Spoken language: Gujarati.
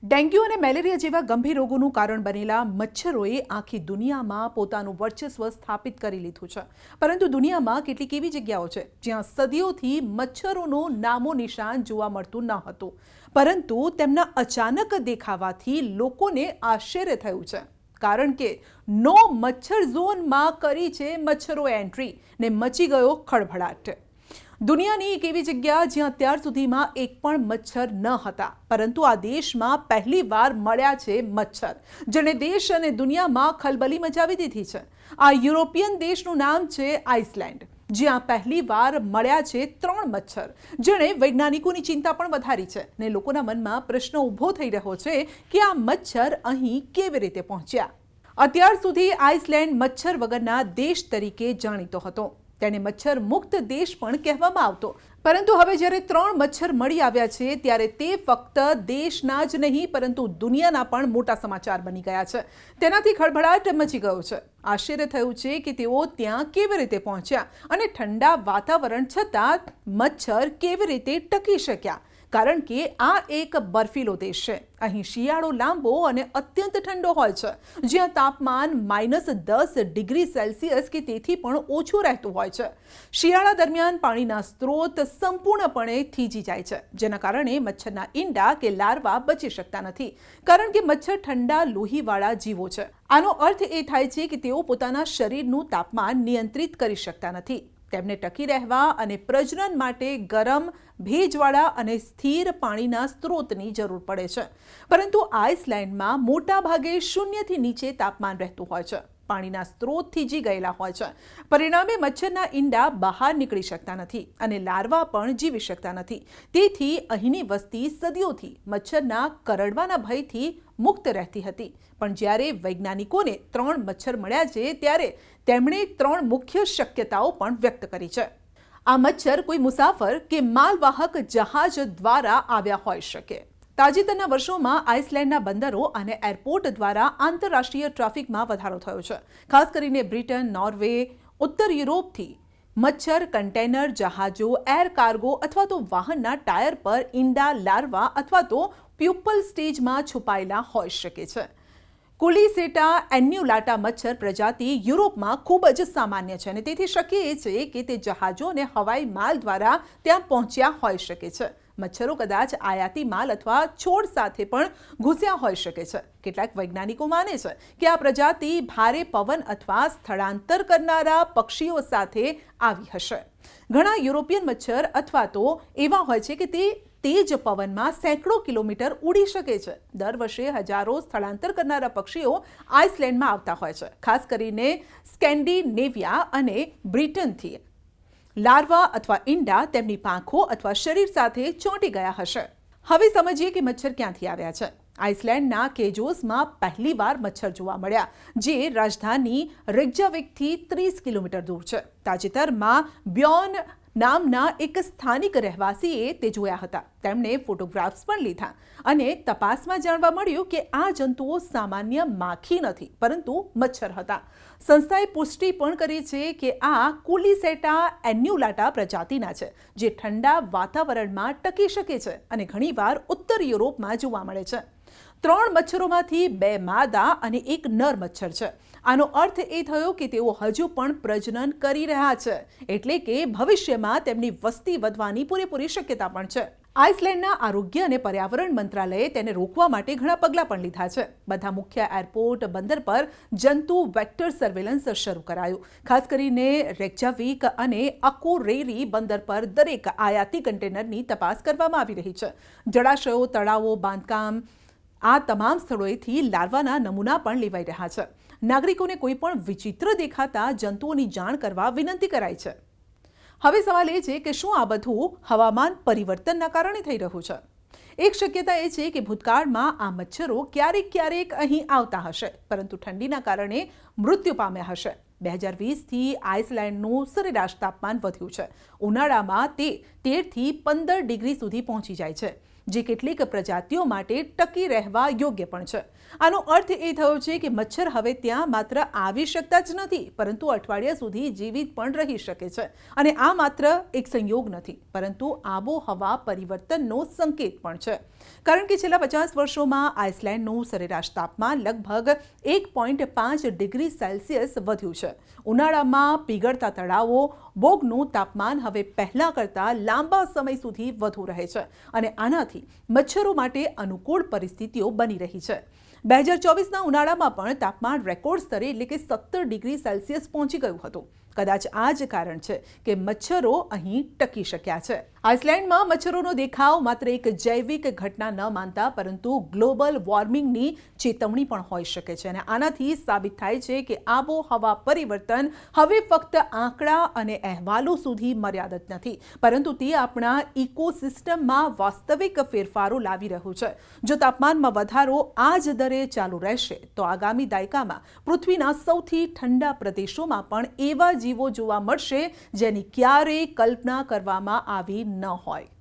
ડેન્ગ્યુ અને મેલેરિયા જેવા ગંભીર રોગોનું કારણ બનેલા મચ્છરોએ આખી દુનિયામાં પોતાનું વર્ચસ્વ સ્થાપિત કરી લીધું છે. પરંતુ દુનિયામાં કેટલીક એવી જગ્યાઓ છે જ્યાં સદીઓથી મચ્છરોનું નામો નિશાન જોવા મળતું ન હતું, પરંતુ તેમના અચાનક દેખાવાથી લોકોને આશ્ચર્ય થયું છે. કારણ કે નો મચ્છર ઝોનમાં કરી છે મચ્છરો એન્ટ્રી ને મચી ગયો ખળભળાટ. દુનિયાની એક એવી જગ્યા જ્યાં અત્યાર સુધીમાં એક પણ મચ્છર ન હતા, પરંતુ આ દેશમાં પહેલીવાર મળ્યા છે મચ્છર, જેણે દેશ અને દુનિયામાં ખલબલી મચાવી દીધી છે. આ યુરોપિયન દેશનું નામ છે આઇસલેન્ડ, જ્યાં પહેલીવાર મળ્યા છે 3 મચ્છર, જેણે વૈજ્ઞાનિકોની ચિંતા પણ વધારી છે ને લોકોના મનમાં પ્રશ્ન ઊભો થઈ રહ્યો છે કે આ મચ્છર અહીં કેવી રીતે પહોંચ્યા. અત્યાર સુધી આઇસલેન્ડ મચ્છર વગરના દેશ તરીકે જાણીતો હતો. તેને મચ્છર મુક્ત દેશ પણ કહેવામાં આવતો, પરંતુ હવે જ્યારે 3 મચ્છર મળી આવ્યા છે ત્યારે તે ફક્ત દેશના જ નહીં પરંતુ દુનિયાના પણ મોટા સમાચાર બની ગયા છે. તેનાથી ખળભળાટ મચી ગયો છે. આશ્ચર્ય થયું છે કે તેઓ ત્યાં કેવી રીતે પહોંચ્યા અને ઠંડા વાતાવરણ છતાં મચ્છર કેવી રીતે ટકી શક્યા. કારણ કે આ એક બર્ફીલો દેશ છે. અહીં શિયાળો લાંબો અને અત્યંત ઠંડો હોય છે, જ્યાં તાપમાન -10 ડિગ્રી સેલ્સિયસ કે તેથી પણ ઓછું રહેતું હોય છે. શિયાળા દરમિયાન પાણીના સ્ત્રોત સંપૂર્ણપણે થીજી જાય છે, જેના કારણે મચ્છરના ઈંડા કે લાર્વા બચી શકતા નથી, કારણ કે મચ્છર ઠંડા લોહીવાળા જીવો છે. આનો અર્થ એ થાય છે કે તેઓ પોતાના શરીરનું તાપમાન નિયંત્રિત કરી શકતા નથી. તેમને ટકી રહેવા અને પ્રજનન માટે ગરમ, ભેજવાળા અને સ્થિર પાણીના સ્ત્રોતની જરૂર પડે છે. પરંતુ આઇસલેન્ડમાં મોટાભાગે 0થી નીચે તાપમાન રહેતું હોય છે. પાણીના સ્ત્રોત થીજી ગયેલા હોય છે. પરિણામે મચ્છરના ઈંડા બહાર નીકળી શકતા નથી અને લાર્વા પણ જીવી શકતા નથી. તેથી અહીંની વસ્તી સદીઓથી મચ્છરના કરડવાના ભયથી મુક્ત રહેતી હતી. પણ જ્યારે વૈજ્ઞાનિકોને 3 મચ્છર મળ્યા છે ત્યારે તેમણે 3 મુખ્ય શક્યતાઓ પણ વ્યક્ત કરી છે. આ મચ્છર કોઈ મુસાફર કે માલવાહક જહાજ દ્વારા આવ્યા હોઈ શકે. તાજેતરના વર્ષોમાં આઇસલેન્ડના બંદરો અને એરપોર્ટ દ્વારા આંતરરાષ્ટ્રીય ટ્રાફિકમાં વધારો થયો છે. ખાસ કરીને બ્રિટન, નોર્વે, ઉત્તર યુરોપથી મચ્છર કન્ટેનર, જહાજો, એર કાર્ગો અથવા તો વાહનના ટાયર પર ઈંડા, લાર્વા અથવા તો પ્યુપલ સ્ટેજમાં છુપાયેલા હોઈ શકે છે. કુલિસેટા એન્યુલાટા મચ્છર પ્રજાતિ યુરોપમાં ખૂબ જ સામાન્ય છે અને તેથી શક્ય એ છે કે તે જહાજો અને હવાઈ માલ દ્વારા ત્યાં પહોંચ્યા હોઈ શકે છે. મચ્છરો કદાચ આયાતી માલ અથવા છોડ સાથે પણ ઘૂસ્યા હોઈ શકે છે. કેટલાક વૈજ્ઞાનિકો માને છે કે આ પ્રજાતિ ભારે પવન અથવા સ્થળાંતર કરનારા પક્ષીઓ સાથે આવી હશે. ઘણા યુરોપિયન મચ્છર અથવા તો એવા હોય છે કે તે તેજ પવનમાં સેંકડો કિલોમીટર ઉડી શકે છે. દર વર્ષે હજારો સ્થળાંતર કરનારા પક્ષીઓ આઇસલેન્ડમાં આવતા હોય છે, ખાસ કરીને સ્કેન્ડિનેવિયા અને બ્રિટનથી. લાર્વા અથવા ઈંડા તેમની પાંખો અથવા શરીર સાથે ચોંટી ગયા હશે. હવે સમજીએ કે મચ્છર ક્યાંથી આવ્યા છે. આઇસલેન્ડના કેજોસમાં પહેલીવાર મચ્છર જોવા મળ્યા, જે રાજધાની રેક્જાવિકથી 30 કિલોમીટર દૂર છે. તાજેતરમાં બ્યોન નામના એક સ્થાનિક રહેવાસીએ તે જોયા હતા. તેમણે ફોટોગ્રાફ્સ પણ લીધા અને તપાસમાં જાણવા મળ્યું કે આ જંતુઓ સામાન્ય માખી નથી, પરંતુ મચ્છર હતા. સંસ્થાએ પુષ્ટિ પણ કરી છે કે આ કુલિસેટા એન્યુલાટા પ્રજાતિના છે, જે ઠંડા વાતાવરણમાં ટકી શકે છે અને ઘણીવાર ઉત્તર યુરોપમાં જોવા મળે છે. 3 મચ્છરોમાંથી 2 માદા અને 1 નર મચ્છર છે. આનો અર્થ એ થયો કે તેઓ હજુ પણ પ્રજનન કરી રહ્યા છે, એટલે કે ભવિષ્યમાં તેમની વસ્તી વધવાની પૂરેપૂરી શક્યતા પણ છે. આઇસલેન્ડના આરોગ્ય અને પર્યાવરણ મંત્રાલયે તેને રોકવા માટે ઘણા પગલાં પણ લીધા છે. બધા મુખ્ય એરપોર્ટ, બંદર પર જંતુ વેક્ટર સર્વેલન્સ શરૂ કરાયું. ખાસ કરીને રેક્જાવિક અને અકોરેરી બંદર પર દરેક આયાતી કન્ટેનરની તપાસ કરવામાં આવી રહી છે. જળાશયો, તળાવો, બાંધકામ આ તમામ સ્થળોએથી લાર્વાના નમૂના પણ લેવાઈ રહ્યા છે. નાગરિકોને કોઈ પણ વિચિત્ર દેખાતા જંતુઓની જાણ કરવા વિનંતી કરાઈ છે. હવે સવાલ એ છે કે શું આ બધું હવામાન પરિવર્તનના કારણે થઈ રહ્યું છે? એક શક્યતા એ છે કે ભૂતકાળમાં આ મચ્છરો ક્યારેક અહીં આવતા હશે, પરંતુ ઠંડીના કારણે મૃત્યુ પામ્યા હશે. 2020થી આઇસલેન્ડનું સરેરાશ તાપમાન વધ્યું છે. ઉનાળામાં તે 13થી 15 ડિગ્રી સુધી પહોંચી જાય છે, જે કેટલીક પ્રજાતિઓ માટે ટકી રહેવા યોગ્ય પણ છે. આનો અર્થ એ થયો છે કે મચ્છર હવે ત્યાં માત્ર આવી શકતા જ નથી, પરંતુ અઠવાડિયા સુધી જીવિત પણ રહી શકે છે. અને આ માત્ર એક સંયોગ નથી, પરંતુ આબોહવા પરિવર્તનનો સંકેત પણ છે. કારણ કે છેલ્લા 50 વર્ષોમાં આઇસલેન્ડનું સરેરાશ તાપમાન લગભગ 1.5 ડિગ્રી સેલ્સિયસ વધ્યું છે. ઉનાળામાં પીગળતા તળાવો, બોગનું તાપમાન હવે પહેલા કરતાં લાંબા સમય સુધી વધુ રહે છે અને આનાથી મચ્છરો માટે અનુકૂળ પરિસ્થિતિઓ બની રહી છે. 2024ના ઉનાળામાં પણ તાપમાન રેકોર્ડ સ્તરે એટલે કે 17 ડિગ્રી સેલ્સિયસ પહોંચી ગયું હતું. કદાચ આ જ કારણ છે કે મચ્છરો અહીં ટકી શક્યા છે. આઇસલેન્ડમાં મચ્છરોનો દેખાવ માત્ર એક જૈવિક ઘટના ન માનતા, પરંતુ ગ્લોબલ વોર્મિંગની ચેતવણી પણ હોઈ શકે છે. અને આનાથી સાબિત થાય છે કે આબોહવા પરિવર્તન હવે ફક્ત આંકડા અને અહેવાલો સુધી મર્યાદિત નથી, પરંતુ તે આપણા ઇકોસિસ્ટમમાં વાસ્તવિક ફેરફારો લાવી રહ્યું છે. જો તાપમાનમાં વધારો આ જ દરે ચાલુ રહેશે તો આગામી દાયકામાં પૃથ્વીના સૌથી ઠંડા પ્રદેશોમાં પણ એવા જીવો જોવા મળશે જેની ક્યારેય કલ્પના કરવામાં આવી ન હોય.